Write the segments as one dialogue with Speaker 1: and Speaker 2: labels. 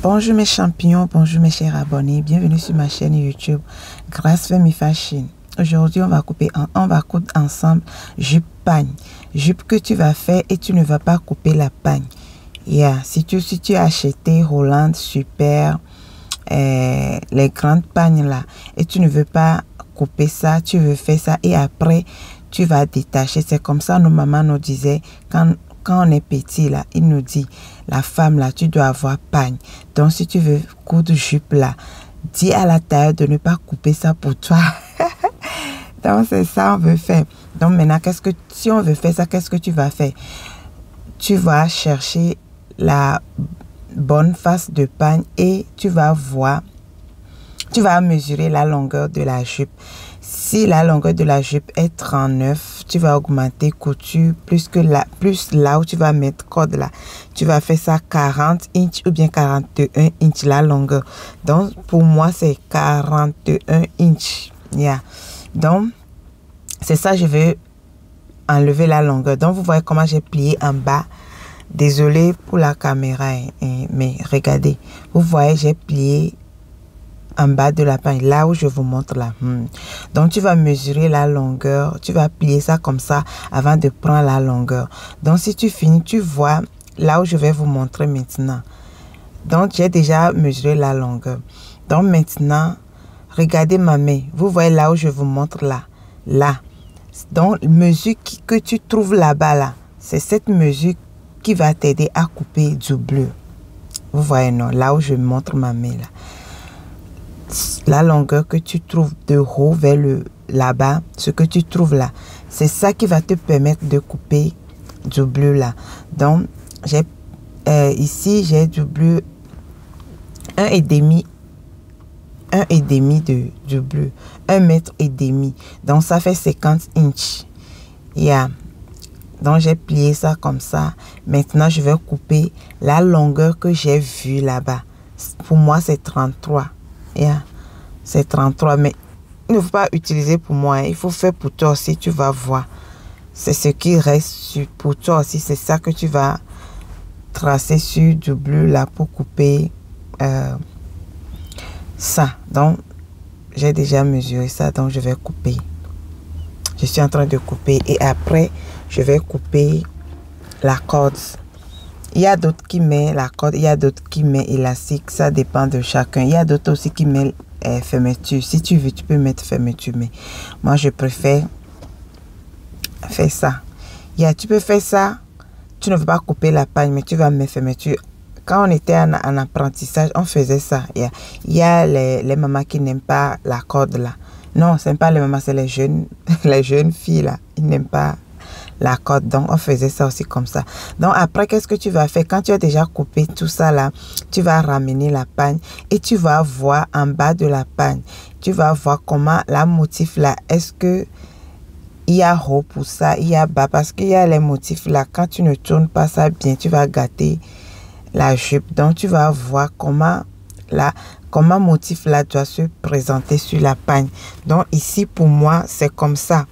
Speaker 1: Bonjour mes champions, bonjour mes chers abonnés, bienvenue sur ma chaîne YouTube Grace Femi Fashion. Aujourd'hui on va coudre ensemble jupe pagne, jupe que tu vas faire et tu ne vas pas couper la pagne. Si tu as acheté Roland Super, les grandes pagnes là, et tu ne veux pas couper ça, tu veux faire ça et après tu vas détacher. C'est comme ça nos mamans nous disaient quand on est petit là, il nous dit la femme là, tu dois avoir pagne. Donc si tu veux coudre jupe là, dis à la taille de ne pas couper ça pour toi. Donc c'est ça on veut faire. Donc maintenant si on veut faire ça, qu'est-ce que tu vas faire? Tu vas chercher la bonne face de pagne et tu vas voir, tu vas mesurer la longueur de la jupe. Si la longueur de la jupe est 39, tu vas augmenter couture plus là où tu vas mettre corde là. Tu vas faire ça 40 inches ou bien 41 inches la longueur. Donc pour moi c'est 41 inches. Donc c'est ça, je vais enlever la longueur. Donc vous voyez comment j'ai plié en bas. Désolé pour la caméra, mais regardez, vous voyez j'ai plié en bas de la pagne, là où je vous montre là. Donc tu vas mesurer la longueur, tu vas plier ça comme ça avant de prendre la longueur. Donc si tu finis, tu vois là où je vais vous montrer maintenant. Donc j'ai déjà mesuré la longueur. Donc maintenant regardez ma main, vous voyez là où je vous montre là. Donc mesure que tu trouves là-bas là, c'est cette mesure qui va t'aider à couper du bleu. Vous voyez non, là où je montre ma main là. La longueur que tu trouves de haut vers là-bas, ce que tu trouves là, c'est ça qui va te permettre de couper du bleu là. Donc ici j'ai du bleu 1,5 du bleu, 1,5 m. Donc ça fait 50 inches. Donc j'ai plié ça comme ça. Maintenant je vais couper la longueur que j'ai vue là-bas. Pour moi c'est 33. C'est 33, mais il ne faut pas utiliser pour moi. Il faut faire pour toi aussi, tu vas voir. C'est ce qui reste pour toi aussi. C'est ça que tu vas tracer sur du bleu là pour couper ça. Donc j'ai déjà mesuré ça, donc je vais couper. Je suis en train de couper et après je vais couper la corde. Il y a d'autres qui mettent la corde, il y a d'autres qui mettent élastique, ça dépend de chacun. Il y a d'autres aussi qui mettent fermeture. Si tu veux, tu peux mettre fermeture, mais moi je préfère faire ça. Tu peux faire ça, tu ne veux pas couper la pagne, mais tu vas mettre fermeture. Quand on était en apprentissage, on faisait ça. Il y a les mamans qui n'aiment pas la corde là. Non, ce n'est pas les mamans, c'est les jeunes filles là. Ils n'aiment pas la corde, donc on faisait ça aussi comme ça. Donc après qu'est-ce que tu vas faire? Quand tu as déjà coupé tout ça là, tu vas ramener la pagne et tu vas voir en bas de la pagne, tu vas voir comment la motif là, est-ce que il y a haut pour ça, il y a bas, parce qu'il y a les motifs là, quand tu ne tournes pas ça bien, tu vas gâter la jupe. Donc tu vas voir comment motif là doit se présenter sur la pagne. Donc ici pour moi c'est comme ça,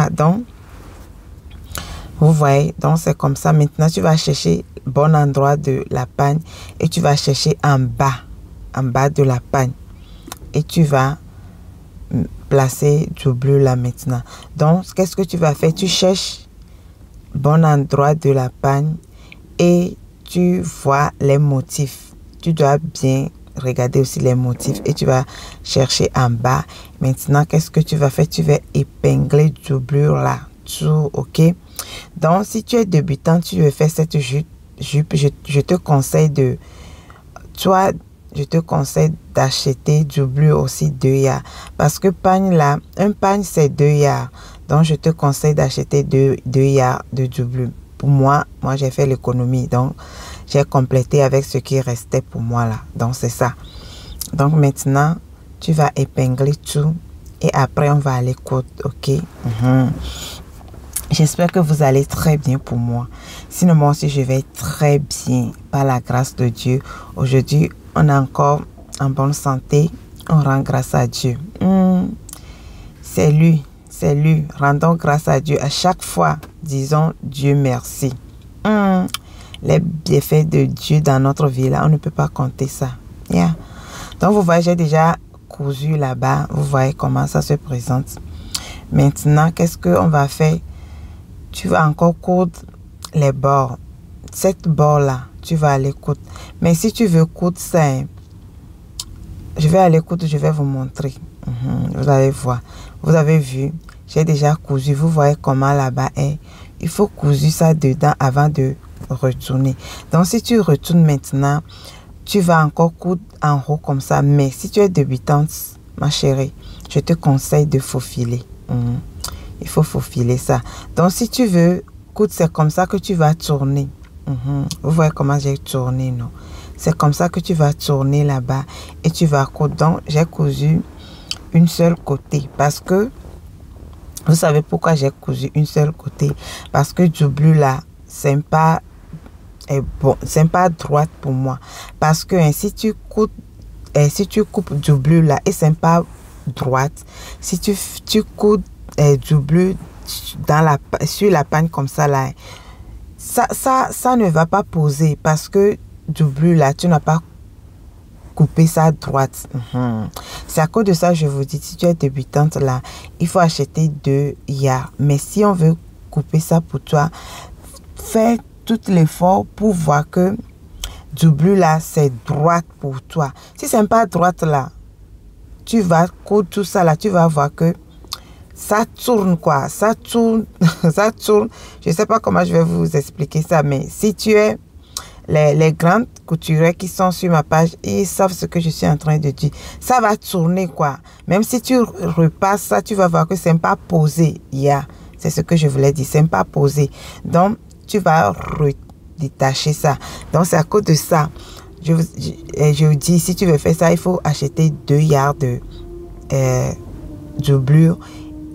Speaker 1: donc vous voyez, donc c'est comme ça. Maintenant tu vas chercher le bon endroit de la pagne et tu vas chercher en bas de la pagne et tu vas placer du bleu là maintenant. Donc qu'est-ce que tu vas faire? Tu cherches le bon endroit de la pagne et tu vois les motifs. Tu dois bien regarder aussi les motifs et tu vas chercher en bas. Maintenant qu'est-ce que tu vas faire? Tu vas épingler du bleu là tout, ok. Donc si tu es débutant, tu veux faire cette jupe, je te conseille d'acheter du bleu aussi 2 yards, parce que pagne là, un pagne c'est 2 yards. Donc je te conseille d'acheter 2 yards de du bleu. Pour moi j'ai fait l'économie, donc j'ai complété avec ce qui restait pour moi là. Donc c'est ça. Donc maintenant tu vas épingler tout et après on va aller coudre, ok. J'espère que vous allez très bien pour moi. Sinon moi aussi je vais très bien par la grâce de Dieu. Aujourd'hui on est encore en bonne santé. On rend grâce à Dieu. C'est lui. Rendons grâce à Dieu à chaque fois. Disons Dieu merci. les bienfaits de Dieu dans notre vie, là, on ne peut pas compter ça. Yeah. Donc, vous voyez, j'ai déjà cousu là-bas. Vous voyez comment ça se présente. Maintenant, qu'est-ce qu'on va faire? Tu vas encore coudre les bords. Cette bord-là, tu vas aller coudre. Mais si tu veux coudre ça, je vais aller coudre, je vais vous montrer. Vous allez voir. Vous avez vu, j'ai déjà cousu. Vous voyez comment là-bas est. Il faut cousu ça dedans avant de retourner. Donc, si tu retournes maintenant, tu vas encore coudre en haut comme ça. Mais si tu es débutante, ma chérie, je te conseille de faufiler. Il faut faufiler ça. Donc, si tu veux coudre, c'est comme ça que tu vas tourner. Vous voyez comment j'ai tourné, non? C'est comme ça que tu vas tourner là-bas et tu vas coudre. Donc, j'ai cousu une seule côté parce que, vous savez pourquoi j'ai cousu une seule côté? Parce que du bleu là, c'est pas bon, c'est pas droite pour moi. Parce que si tu coupes du bleu là et c'est pas droite, si tu coupes du bleu dans sur la panne comme ça là, ça ne va pas poser parce que du bleu là, tu n'as pas coupé ça droite. C'est à cause de ça, je vous dis, si tu es débutante là, il faut acheter 2 yards. Mais si on veut couper ça pour toi, fais tout l'effort pour voir que du bleu là, c'est droite pour toi. Si c'est pas droite là, tu vas coudre tout ça là, tu vas voir que ça tourne quoi, ça tourne, ça tourne. Je sais pas comment je vais vous expliquer ça, mais si tu es les grandes couturières qui sont sur ma page, ils savent ce que je suis en train de dire. Ça va tourner quoi. Même si tu repasses ça, tu vas voir que c'est pas posé. C'est ce que je voulais dire, c'est pas posé. Donc, tu vas redétacher ça. Donc, c'est à cause de ça. Je vous dis, si tu veux faire ça, il faut acheter 2 yards de bleu.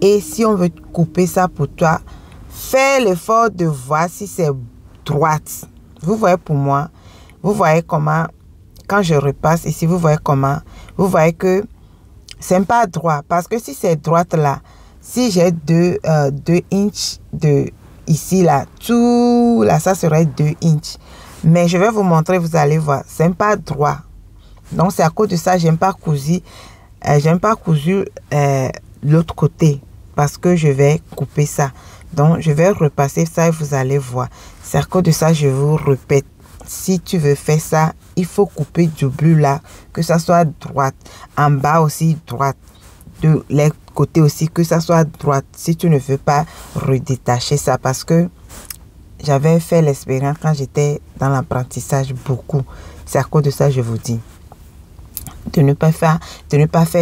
Speaker 1: Et si on veut couper ça pour toi, fais l'effort de voir si c'est droite. Vous voyez pour moi, vous voyez comment, quand je repasse ici, vous voyez comment, vous voyez que c'est pas droit. Parce que si c'est droite là, si j'ai 2 inches de ici là, tout là, ça serait 2 inches. Mais je vais vous montrer, vous allez voir, c'est pas droit. Donc c'est à cause de ça, j'aime pas cousu l'autre côté. Parce que je vais couper ça. Donc, je vais repasser ça et vous allez voir. C'est à cause de ça, je vous répète. Si tu veux faire ça, il faut couper du bleu là. Que ça soit droite. En bas aussi, droite. De les côtés aussi, que ça soit droite. Si tu ne veux pas redétacher ça. Parce que j'avais fait l'expérience quand j'étais dans l'apprentissage beaucoup. C'est à cause de ça, je vous dis. De ne pas faire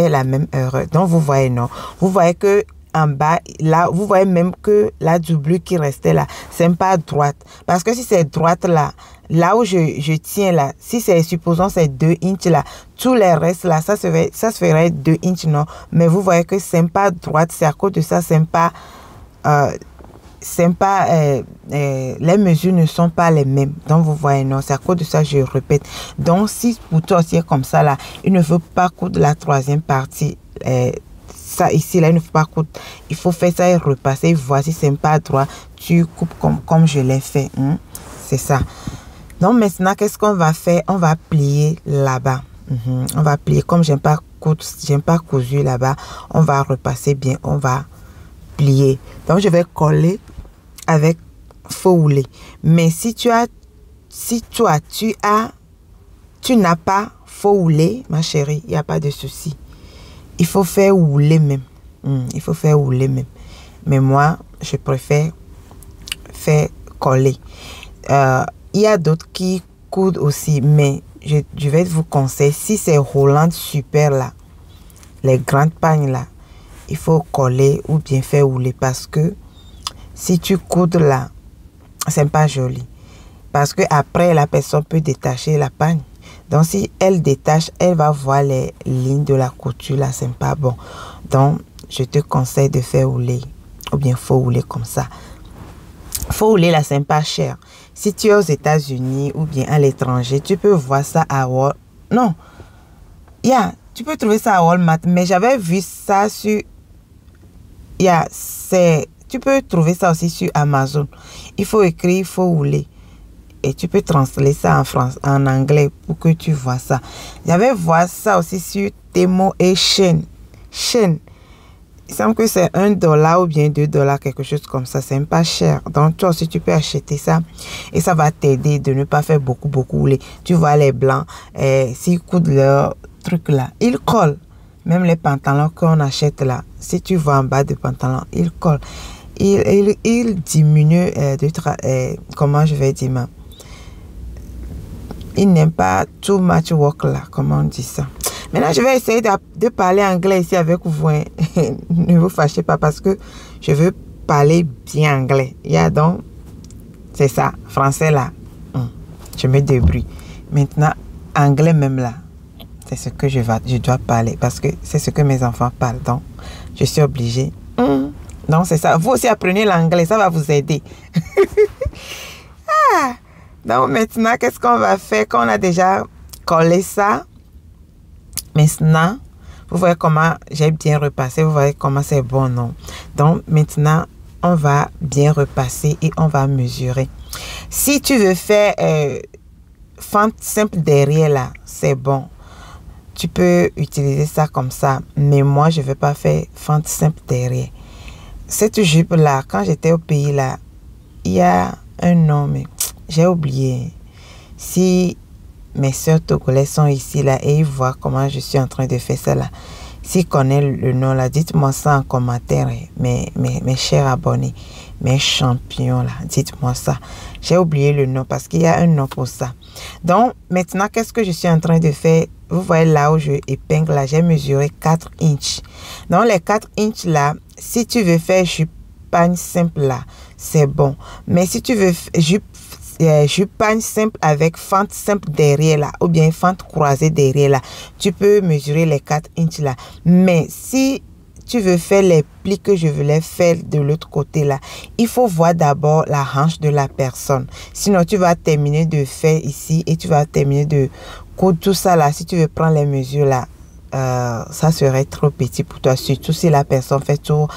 Speaker 1: la même erreur. Donc, vous voyez, non. Vous voyez que en bas, là, vous voyez même que la du bleu qui restait là, c'est pas droite. Parce que si c'est droite là, là où je tiens là, si c'est, supposons c'est 2 inches là, tous les restes là, ça se ferait 2 inches, non. Mais vous voyez que c'est pas droite, c'est à cause de ça, c'est pas, les mesures ne sont pas les mêmes. Donc vous voyez, non, c'est à cause de ça, je répète. Donc si pour toi aussi est comme ça là, il ne faut pas coudre la 3e partie, ça ici là, il ne faut pas coudre, il faut faire ça et repasser. Voici, c'est pas droit, tu coupes comme je l'ai fait. C'est ça. Donc maintenant, qu'est-ce qu'on va faire? On va plier là-bas. On va plier. Comme j'aime pas cousu là-bas, on va repasser bien, on va plier. Donc je vais coller avec faux houlet. Mais si toi tu n'as pas faux houlet, ma chérie, il n'y a pas de souci. Il faut faire houler même. Il faut faire houler même. Mais moi, je préfère faire coller. Il y a d'autres qui coudent aussi. Mais je vais vous conseiller, si c'est Hollande Super là, les grandes pagnes là, il faut coller ou bien faire houler. Parce que si tu coudes là, c'est pas joli. Parce que après la personne peut détacher la pagne. Donc, si elle détache, elle va voir les lignes de la couture là, c'est pas bon. Donc, je te conseille de faire houler. Ou bien, faut houler comme ça. Faut houler là, c'est pas cher. Si tu es aux États-Unis ou bien à l'étranger, tu peux voir ça à Walmart. Non. Tu peux trouver ça à Walmart. Mais j'avais vu ça sur... tu peux trouver ça aussi sur Amazon. Il faut écrire, il faut houler. et tu peux translater ça en anglais pour que tu vois ça. J'avais vu ça aussi sur Temu et Shein. Shein. Il semble que c'est $1 ou bien $2, quelque chose comme ça. C'est même pas cher. Donc, toi aussi, tu peux acheter ça. Et ça va t'aider de ne pas faire beaucoup rouler. Tu vois les blancs, s'ils coudent leur truc là, ils collent. Même les pantalons qu'on achète là, si tu vois en bas du pantalon, ils collent. Ils diminuent comment je vais dire, ils n'aiment pas too much work là, comment on dit ça. Maintenant, je vais essayer de parler anglais ici avec vous. Hein. Ne vous fâchez pas parce que je veux parler bien anglais. Donc, c'est ça, français là. Je me débrouille. Maintenant, anglais même là, c'est ce que je dois parler parce que c'est ce que mes enfants parlent. Donc, je suis obligée. Donc, c'est ça. Vous aussi apprenez l'anglais, ça va vous aider. Donc, maintenant, qu'est-ce qu'on va faire quand on a déjà collé ça? Maintenant, vous voyez comment j'ai bien repassé. Vous voyez comment c'est bon, non? Donc, maintenant, on va bien repasser et on va mesurer. Si tu veux faire fente simple derrière là, c'est bon. Tu peux utiliser ça comme ça. Mais moi, je ne vais pas faire fente simple derrière. Cette jupe là, quand j'étais au pays là, il y a un nom, mais j'ai oublié. Si mes soeurs togolaises sont ici là et ils voient comment je suis en train de faire ça là, s'ils connaissent le nom là, dites-moi ça en commentaire. Mes chers abonnés, mes champions là, dites-moi ça. J'ai oublié le nom parce qu'il y a un nom pour ça. Donc, maintenant, qu'est-ce que je suis en train de faire? Vous voyez là où je épingle là, j'ai mesuré 4 inches. Donc, les 4 inches là, si tu veux faire jupe-pagne simple là, c'est bon. Mais si tu veux jupe-pagne simple avec fente simple derrière là, ou bien fente croisée derrière là, tu peux mesurer les 4 inches là. Mais si tu veux faire les plis que je voulais faire de l'autre côté là, il faut voir d'abord la hanche de la personne. Sinon, tu vas terminer de faire ici et tu vas terminer de coudre tout ça là. Si tu veux prendre les mesures là, ça serait trop petit pour toi, surtout si la personne fait tour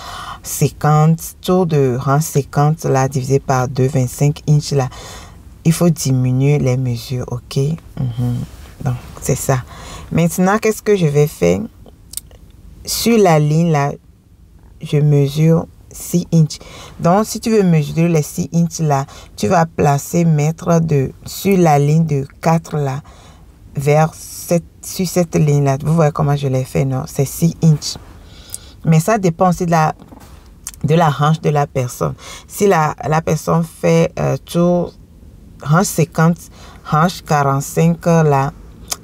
Speaker 1: 50, tour de rang 50 là, divisé par 2, 25 inches là. Il faut diminuer les mesures, ok? Donc, c'est ça. Maintenant, qu'est-ce que je vais faire? Sur la ligne là, je mesure 6 inches. Donc, si tu veux mesurer les 6 inches là, tu vas placer sur la ligne de 4 là, sur cette ligne là. Vous voyez comment je l'ai fait, non? C'est 6 inches. Mais ça dépend aussi de la hanche de la personne. Si la personne fait tour hanche 50, hanche 45 là,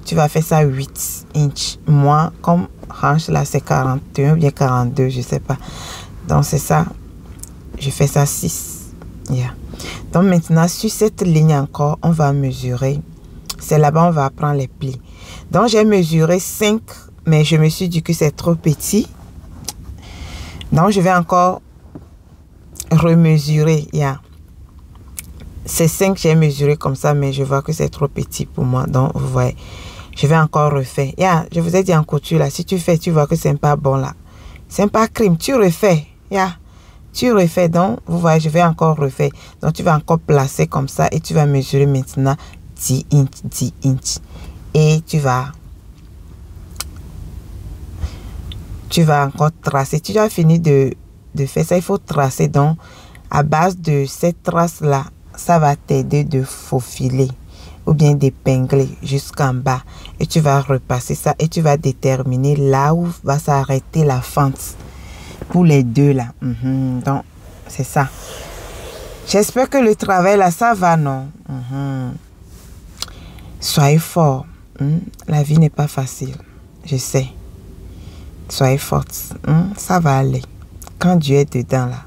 Speaker 1: tu vas faire ça 8 inches. Moi, comme hanche là, c'est 41 ou bien 42, je sais pas. Donc, c'est ça. Je fais ça 6. Donc, maintenant, sur cette ligne encore, on va mesurer. C'est là-bas, on va prendre les plis. Donc, j'ai mesuré 5, mais je me suis dit que c'est trop petit. Donc, je vais encore remesurer. C'est 5, j'ai mesuré comme ça, mais je vois que c'est trop petit pour moi. Donc, vous voyez, je vais encore refaire. Je vous ai dit en couture, là, si tu fais, tu vois que c'est pas bon, là. C'est pas crime, tu refais. Tu refais, donc, vous voyez, je vais encore refaire. Donc, tu vas encore placer comme ça et tu vas mesurer maintenant 10 inches. Et tu vas encore tracer. Tu as fini de faire ça, il faut tracer. Donc, à base de cette trace-là, ça va t'aider de faufiler ou bien d'épingler jusqu'en bas. Et tu vas repasser ça et tu vas déterminer là où va s'arrêter la fente pour les deux là. Donc, c'est ça. J'espère que le travail là, ça va, non? Soyez fort. La vie n'est pas facile. Je sais. Soyez forte. Ça va aller. Quand Dieu est dedans là.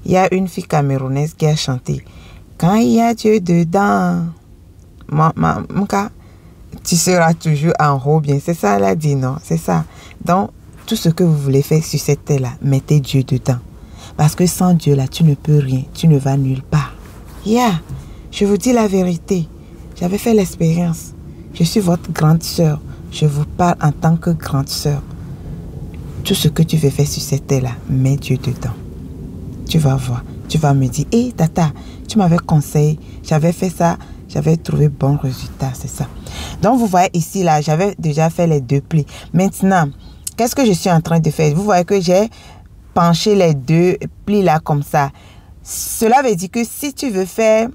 Speaker 1: Il y a une fille camerounaise qui a chanté. Quand il y a Dieu dedans, tu seras toujours en haut bien. C'est ça, elle a dit, non? C'est ça. Donc, tout ce que vous voulez faire sur cette terre là, mettez Dieu dedans. Parce que sans Dieu là, tu ne peux rien. Tu ne vas nulle part. Je vous dis la vérité. J'avais fait l'expérience. Je suis votre grande sœur. Je vous parle en tant que grande sœur. Tout ce que tu veux faire sur cette terre là, mets Dieu dedans. Tu vas voir. Tu vas me dire, hé, tata, tu m'avais conseillé, j'avais fait ça, J'avais trouvé bon résultat, c'est ça. Donc, vous voyez ici, là, j'avais déjà fait les 2 plis. Maintenant, qu'est-ce que je suis en train de faire? Vous voyez que j'ai penché les 2 plis là comme ça. Cela veut dire que si tu veux faire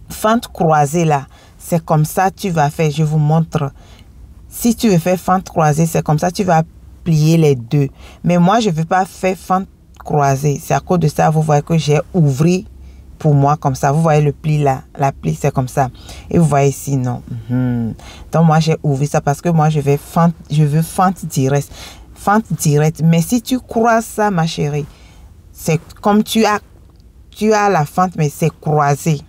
Speaker 1: fente croisée là, c'est comme ça tu vas faire. Je vous montre. Si tu veux faire fente croisée, c'est comme ça tu vas plier les 2. Mais moi, je ne veux pas faire fente croisée. C'est à cause de ça, vous voyez que j'ai ouvert pour moi comme ça. Vous voyez le pli là. La pli, c'est comme ça. Et vous voyez ici, non. Donc, moi, j'ai ouvert ça parce que moi, je veux fente directe. Fente directe. Mais si tu croises ça, ma chérie, c'est comme tu as la fente, mais c'est croisé.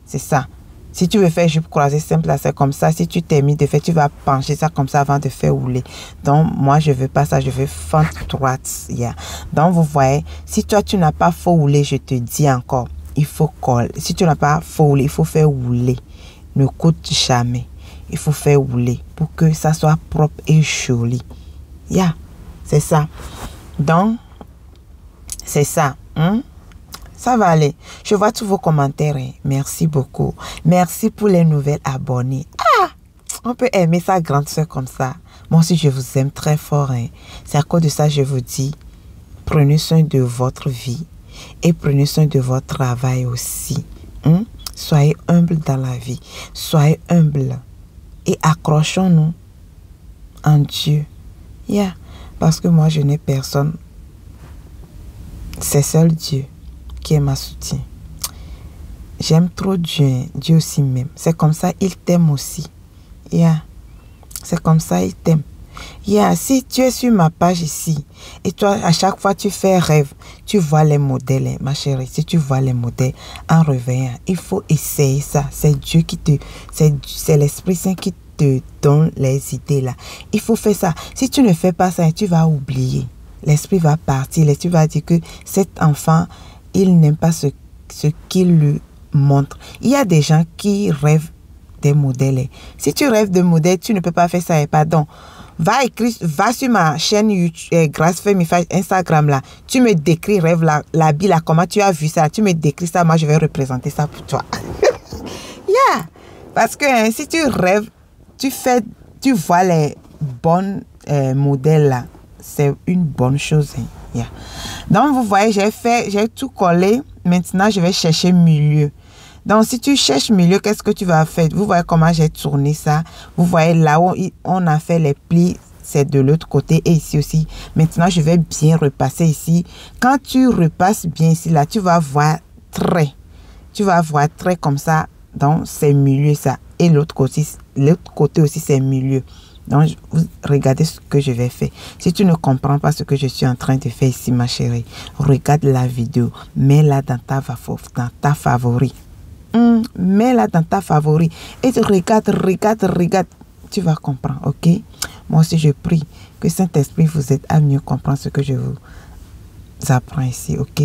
Speaker 1: C'est ça. Si tu veux faire jupe croisée simple, c'est comme ça. Si tu termines de faire, tu vas pencher ça comme ça avant de faire rouler. Donc, moi, je veux pas ça. Je veux fente droite. Donc, vous voyez, si toi, tu n'as pas faux rouler, je te dis encore, il faut coller. Si tu n'as pas faux rouler, il faut faire rouler. Ne coûte jamais. Il faut faire rouler pour que ça soit propre et joli. C'est ça. Donc, c'est ça. Ça va aller. Je vois tous vos commentaires. Merci beaucoup. Merci pour les nouvelles abonnés. On peut aimer sa grande soeur comme ça. Moi aussi, je vous aime très fort. C'est à cause de ça, je vous dis, prenez soin de votre vie et prenez soin de votre travail aussi. Soyez humble dans la vie. Soyez humble et accrochons-nous en Dieu. Parce que moi, je n'ai personne. C'est seul Dieu qui est ma soutien. J'aime trop Dieu, Dieu aussi même. C'est comme ça, il t'aime aussi. C'est comme ça, il t'aime. Si tu es sur ma page ici, et toi, à chaque fois tu fais rêve, tu vois les modèles, ma chérie. Si tu vois les modèles en revenant, il faut essayer ça. C'est Dieu qui te... C'est l'Esprit Saint qui te donne les idées là. Il faut faire ça. Si tu ne fais pas ça, tu vas oublier. L'esprit va partir. L'esprit va dire que cet enfant, il n'aime pas ce qu'il lui montre. Il y a des gens qui rêvent des modèles. Si tu rêves de modèles, tu ne peux pas faire ça. Pardon. Va sur ma chaîne YouTube, Grâce Femme Instagram là. Tu me décris rêve l'habit là. Comment tu as vu ça? Tu me décris ça. Moi, je vais représenter ça pour toi. Parce que si tu rêves, tu vois les bons modèles là. C'est une bonne chose. Donc, vous voyez, j'ai tout collé. Maintenant, je vais chercher milieu. Donc, si tu cherches milieu, qu'est-ce que tu vas faire? Vous voyez comment j'ai tourné ça. Vous voyez là où on a fait les plis, c'est de l'autre côté et ici aussi. Maintenant, je vais bien repasser ici. Quand tu repasses bien ici, là, tu vas voir trait. Tu vas voir trait comme ça. Donc, c'est milieu ça. Et l'autre côté aussi, c'est milieu. Donc, vous regardez ce que je vais faire. Si tu ne comprends pas ce que je suis en train de faire ici, ma chérie, regarde la vidéo. Mets-la dans ta favori. Mets-la dans ta favori. Et regarde. Tu vas comprendre, ok? Moi aussi, je prie que Saint-Esprit vous aide à mieux comprendre ce que je vous apprends ici, ok?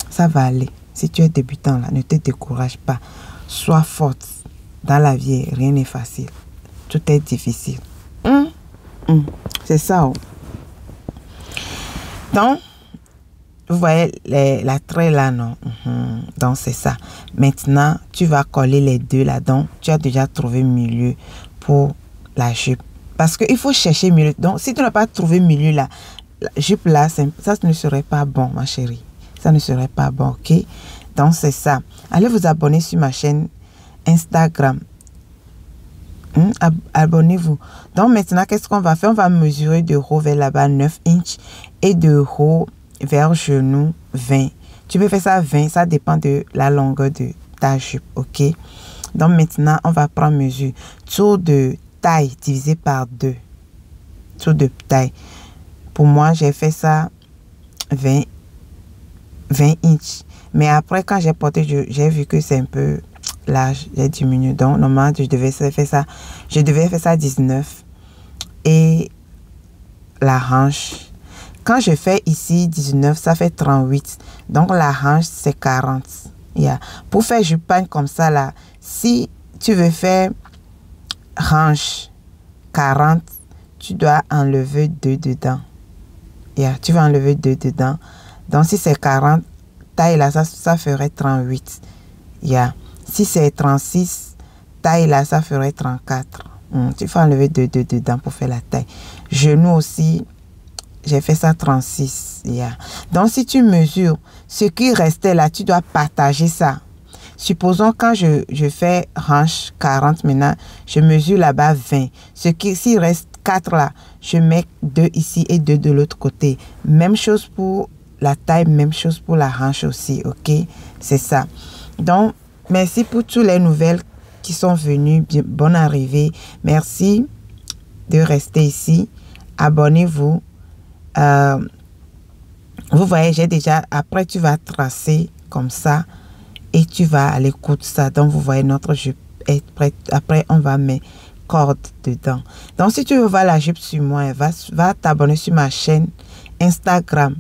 Speaker 1: Ça va aller. Si tu es débutant, là, ne te décourage pas. Sois forte. Dans la vie, rien n'est facile. Tout est difficile. C'est ça. Donc, vous voyez la trait là, non? Donc, c'est ça. Maintenant, tu vas coller les deux là. Donc, tu as déjà trouvé milieu pour la jupe. Parce qu'il faut chercher milieu. Donc, si tu n'as pas trouvé milieu là, la jupe là, ça ne serait pas bon, ma chérie. Ça ne serait pas bon, ok? Donc, c'est ça. Allez vous abonner sur ma chaîne Instagram. Abonnez-vous. Donc maintenant, qu'est-ce qu'on va faire? On va mesurer de haut vers là-bas 9 inches et de haut vers genou 20. Tu peux faire ça 20, ça dépend de la longueur de ta jupe, ok? Donc maintenant, on va prendre mesure. Tour de taille divisé par 2. Tour de taille. Pour moi, j'ai fait ça 20 inches. Mais après, quand j'ai porté, j'ai vu que c'est un peu... Là, j'ai diminué. Donc, normalement, je devais faire ça 19. Et la hanche. Quand je fais ici 19, ça fait 38. Donc, la hanche, c'est 40. Pour faire jupagne comme ça, là, si tu veux faire hanche 40, tu dois enlever 2 dedans. Tu vas enlever 2 dedans. Donc, si c'est 40, taille là, ça ferait 38. Si c'est 36, taille là, ça ferait 34. Tu fais enlever 2 dedans pour faire la taille. Genou aussi, j'ai fait ça 36. Yeah. Donc, si tu mesures ce qui restait là, tu dois partager ça. Supposons quand je fais hanche 40 maintenant, je mesure là-bas 20. S'il reste 4 là, je mets 2 ici et 2 de l'autre côté. Même chose pour la taille, même chose pour la hanche aussi, ok? C'est ça. Donc, merci pour toutes les nouvelles qui sont venues. Bonne arrivée. Merci de rester ici. Abonnez-vous. Vous voyez, j'ai déjà... Après, tu vas tracer comme ça et tu vas aller coudre ça. Donc, vous voyez, notre jupe est prête. Après, on va mettre corde dedans. Donc, si tu veux voir la jupe sur moi, va t'abonner sur ma chaîne Instagram.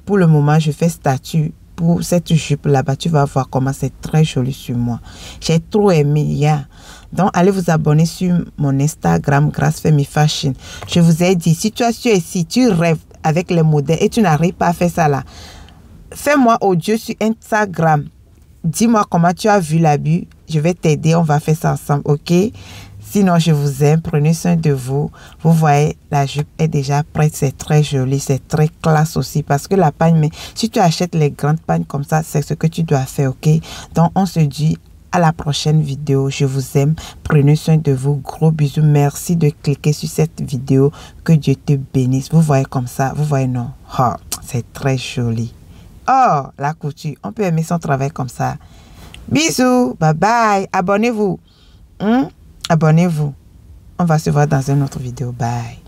Speaker 1: Pour le moment, je fais statut pour cette jupe là-bas. Tu vas voir comment c'est très joli sur moi. J'ai trop aimé. Yeah. Donc, allez vous abonner sur mon Instagram, Gracefemi Fashion. Je vous ai dit, si tu es ici, tu rêves avec les modèles et tu n'arrives pas à faire ça là, fais-moi audio sur Instagram. Dis-moi comment tu as vu l'habit. Je vais t'aider. On va faire ça ensemble, ok? Sinon, je vous aime. Prenez soin de vous. Vous voyez, la jupe est déjà prête. C'est très joli. C'est très classe aussi. Parce que la pagne, mais si tu achètes les grandes pagnes comme ça, c'est ce que tu dois faire, ok? Donc, on se dit à la prochaine vidéo. Je vous aime. Prenez soin de vous. Gros bisous. Merci de cliquer sur cette vidéo. Que Dieu te bénisse. Vous voyez comme ça. Vous voyez, non? Oh, c'est très joli. Oh, la couture. On peut aimer son travail comme ça. Bisous. Bye bye. Abonnez-vous. Abonnez-vous. On va se voir dans une autre vidéo. Bye.